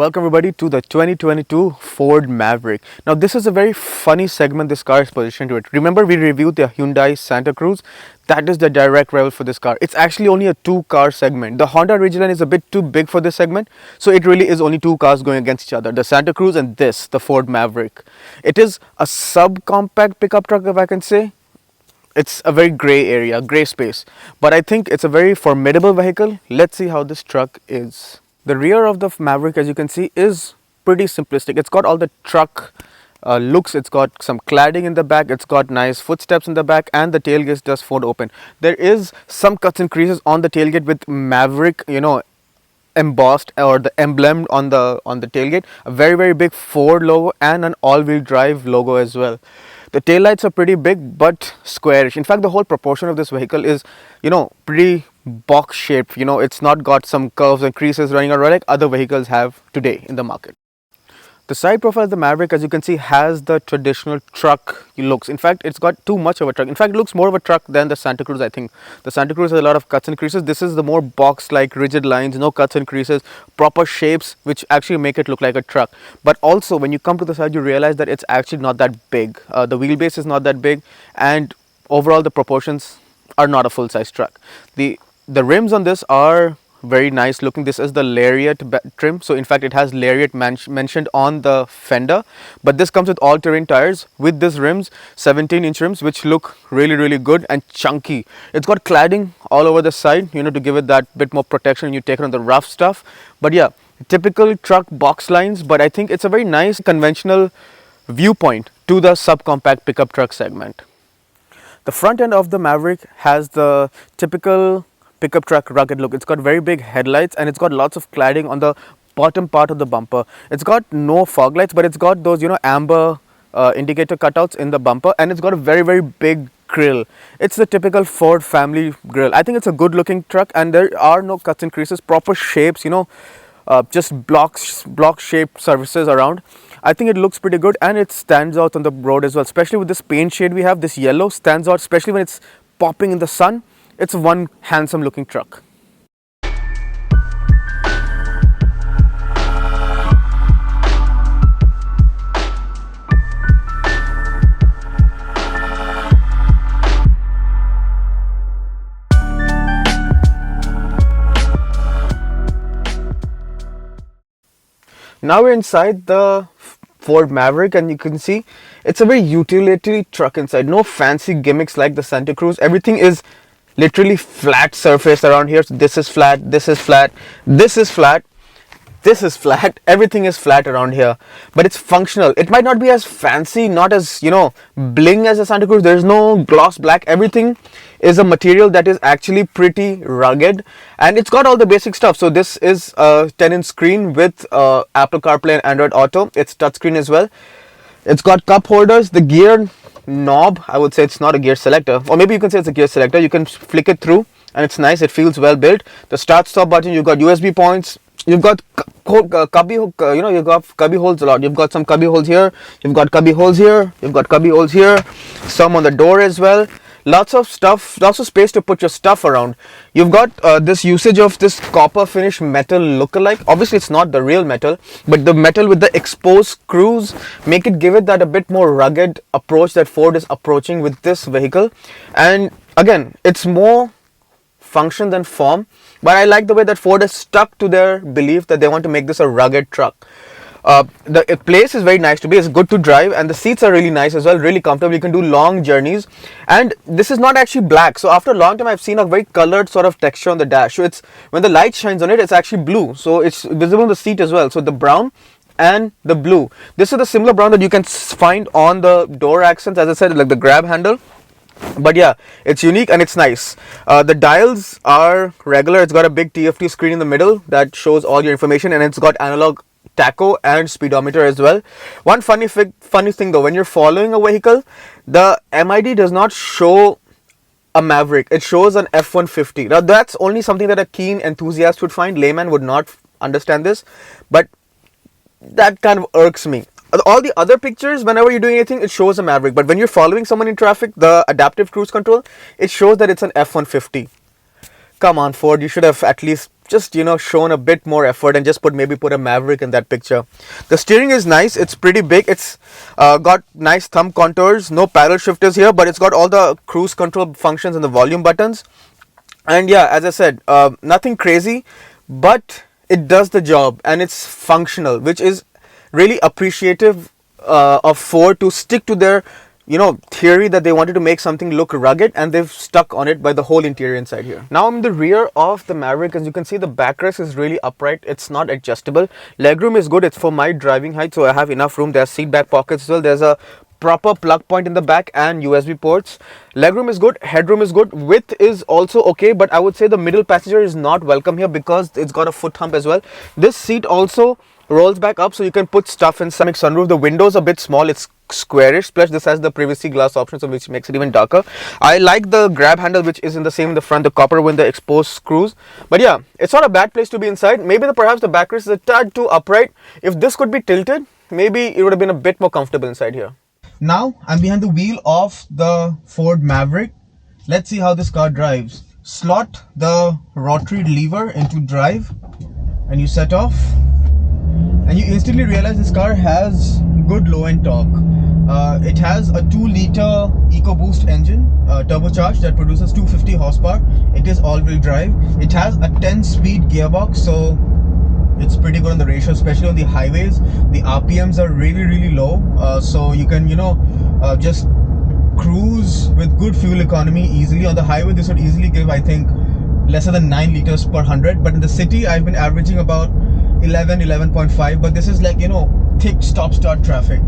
Welcome everybody to the 2022 Ford Maverick. Now this is a very funny segment this car is positioned to it. Remember we reviewed the Hyundai Santa Cruz? That is the direct rival for this car. It's actually only a two-car segment. The Honda Ridgeline is a bit too big for this segment, so it really is only two cars going against each other. The Santa Cruz and this, the Ford Maverick. It is a subcompact pickup truck, if I can say. It's a very gray area, gray space, but I think it's a very formidable vehicle. Let's see how this truck is. The rear of the Maverick, as you can see, is pretty simplistic. It's got all the truck looks. It's got some cladding in the back. It's got nice footsteps in the back, and the tailgate does fold open. There is some cuts and creases on the tailgate with Maverick, embossed, or the emblem on the tailgate. A very big Ford logo and an all-wheel drive logo as well. The taillights are pretty big but squarish. In fact, the whole proportion of this vehicle is, pretty box shaped. It's not got some curves and creases running around like other vehicles have today in the market. The side profile of the Maverick, as you can see, has the traditional truck looks. In fact, it's got too much of a truck. In fact, it looks more of a truck than the Santa Cruz, I think. The Santa Cruz has a lot of cuts and creases. This is the more box-like rigid lines, no cuts and creases, proper shapes, which actually make it look like a truck. But also, when you come to the side, you realize that it's actually not that big. The wheelbase is not that big, and overall, the proportions are not a full-size truck. The rims on this are very nice looking. This is the Lariat trim, so in fact it has Lariat mentioned on the fender, but this comes with all-terrain tires with these rims, 17-inch rims, which look really good and chunky. It's got cladding all over the side, to give it that bit more protection when you take it on the rough stuff. But yeah, typical truck box lines, but I think it's a very nice conventional viewpoint to the subcompact pickup truck segment. The front end of the Maverick has the typical pickup truck rugged look. It's got very big headlights, and it's got lots of cladding on the bottom part of the bumper. It's got no fog lights, but it's got those amber indicator cutouts in the bumper, and it's got a very big grille. It's the typical Ford family grille. I think it's a good looking truck, and there are no cuts and creases, proper shapes, just block shaped surfaces around. I think it looks pretty good, and it stands out on the road as well, especially with this paint shade we have. This yellow stands out, especially when it's popping in the sun. It's one handsome looking truck. Now we're inside the Ford Maverick, and you can see it's a very utility truck inside. No fancy gimmicks like the Santa Cruz. Everything is literally flat surface around here. So this is flat, this is flat, this is flat, this is flat. Everything is flat around here, but it's functional. It might not be as fancy, not as bling as a Santa Cruz. There's no gloss black. Everything is a material that is actually pretty rugged, and it's got all the basic stuff. So this is a 10-inch screen with Apple CarPlay and Android Auto. It's touchscreen as well. It's got cup holders. The gear knob, I would say it's not a gear selector, or maybe you can say it's a gear selector. You can flick it through, and it's nice. It feels well built. The start stop button, you've got USB points. You've got cubby you've got cubby holes a lot. You've got some cubby holes here. You've got cubby holes here. You've got cubby holes here. Some on the door as well. Lots of stuff, lots of space to put your stuff around. You've got this usage of this copper finish metal look-alike. Obviously it's not the real metal, but the metal with the exposed screws give it that a bit more rugged approach that Ford is approaching with this vehicle. And again, it's more function than form, but I like the way that Ford has stuck to their belief that they want to make this a rugged truck. The place is very nice to be. It's good to drive, and the seats are really nice as well, really comfortable. You can do long journeys, and this is not actually black. So after a long time, I've seen a very colored sort of texture on the dash. So it's when the light shines on it, it's actually blue. So it's visible on the seat as well. So the brown and the blue. This is the similar brown that you can find on the door accents, as I said, like the grab handle. But yeah, it's unique and it's nice. The dials are regular. It's got a big TFT screen in the middle that shows all your information, and it's got analog tacho and speedometer as well. One funny thing though, when you're following a vehicle, the MID does not show a Maverick. It shows an F-150. Now that's only something that a keen enthusiast would find. Layman would not understand this, but that kind of irks me. All the other pictures, whenever you're doing anything, it shows a Maverick, but when you're following someone in traffic, the adaptive cruise control, it shows that it's an F-150. Come on, Ford, you should have at least just shown a bit more effort and just put a Maverick in that picture. The steering is nice, it's pretty big, it's got nice thumb contours, no paddle shifters here, but it's got all the cruise control functions and the volume buttons. And yeah, as I said, nothing crazy, but it does the job and it's functional, which is really appreciative of Ford to stick to their theory that they wanted to make something look rugged, and they've stuck on it by the whole interior inside here. Now I'm in the rear of the Maverick. As you can see, the backrest is really upright, it's not adjustable. Legroom is good, it's for my driving height, so I have enough room. There's seat back pockets as well. There's a proper plug point in the back and USB ports. Legroom is good, headroom is good, width is also okay, but I would say the middle passenger is not welcome here because it's got a foot hump as well. This seat also rolls back up so you can put stuff inside. Sunroof, the window's a bit small, it's squarish, plus this has the privacy glass option, so which makes it even darker. I like the grab handle, which is in the same in the front, the copper with the exposed screws. But yeah, it's not a bad place to be inside. Maybe perhaps the backrest is a tad too upright. If this could be tilted, maybe it would have been a bit more comfortable inside here. Now I'm behind the wheel of the Ford Maverick. Let's see how this car drives. Slot the rotary lever into drive and you set off, and you instantly realize this car has good low-end torque. It has a 2-liter EcoBoost engine, turbocharged, that produces 250 horsepower. It is all-wheel drive. It has a 10-speed gearbox, so it's pretty good on the ratio, especially on the highways. The RPMs are really low, so you can just cruise with good fuel economy easily. On the highway, this would easily give, I think, lesser than 9 liters per 100, but in the city I've been averaging about 11.5, but this is like thick stop-start traffic.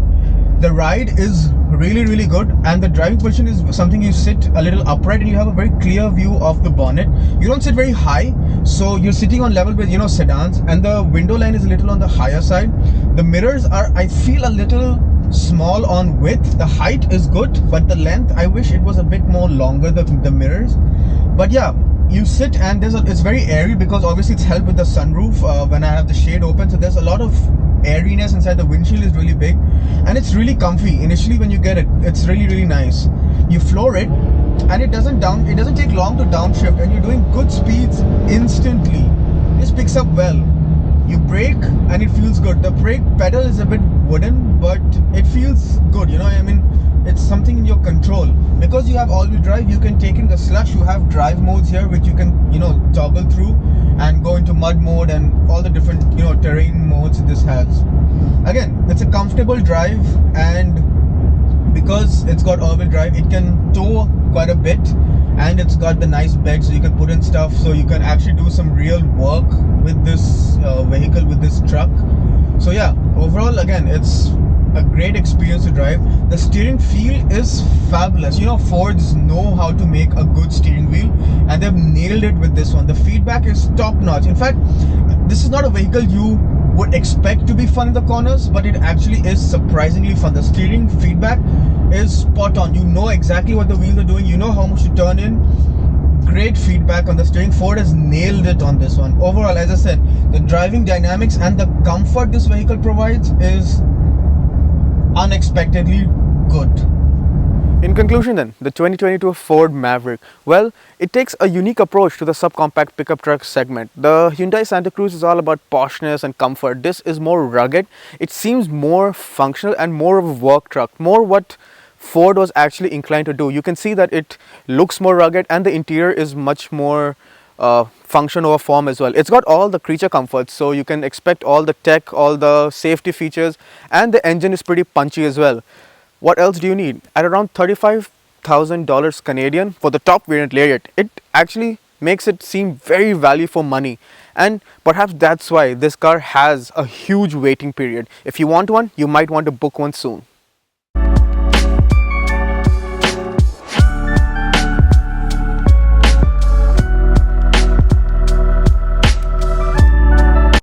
The ride is really good, and the driving position is something you sit a little upright and you have a very clear view of the bonnet. You don't sit very high, so you're sitting on level with sedans, and the window line is a little on the higher side. The mirrors are, I feel, a little small on width. The height is good, but the length, I wish it was a bit more longer, the mirrors. But yeah, you sit and it's very airy because obviously it's helped with the sunroof when I have the shade open, so there's a lot of airiness inside. The windshield is really big and it's really comfy. Initially when you get it, it's really nice. You floor it and it doesn't take long to downshift, and you're doing good speeds instantly. This picks up well. You brake and it feels good. The brake pedal is a bit wooden, but it feels good, I mean, it's something in your control. Because you have all-wheel drive, you can take in the slush. You have drive modes here which you can toggle through and go into mud mode and all the different terrain modes this has. Again, it's a comfortable drive, and because it's got all-wheel drive, it can tow quite a bit, and it's got the nice bed so you can put in stuff, so you can actually do some real work with this vehicle, with this truck. So yeah, overall, again, it's a great experience to drive. The steering feel is fabulous. Fords know how to make a good steering wheel, and they've nailed it with this one. The feedback is top notch. In fact, this is not a vehicle you would expect to be fun in the corners, but it actually is surprisingly fun. The steering feedback is spot on. You know exactly what the wheels are doing, you know how much to turn in. Great feedback on the steering. Ford has nailed it on this one. Overall, as I said, the driving dynamics and the comfort this vehicle provides is unexpectedly good. In conclusion then, the 2022 Ford Maverick, well, it takes a unique approach to the subcompact pickup truck segment. The Hyundai Santa Cruz is all about poshness and comfort. This is more rugged. It seems more functional and more of a work truck, more what Ford was actually inclined to do. You can see that it looks more rugged, and the interior is much more function over form as well. It's got all the creature comforts, so you can expect all the tech, all the safety features, and the engine is pretty punchy as well. What else do you need? At around $35,000 Canadian for the top variant Lariat, it actually makes it seem very value for money, and perhaps that's why this car has a huge waiting period. If you want one, you might want to book one soon.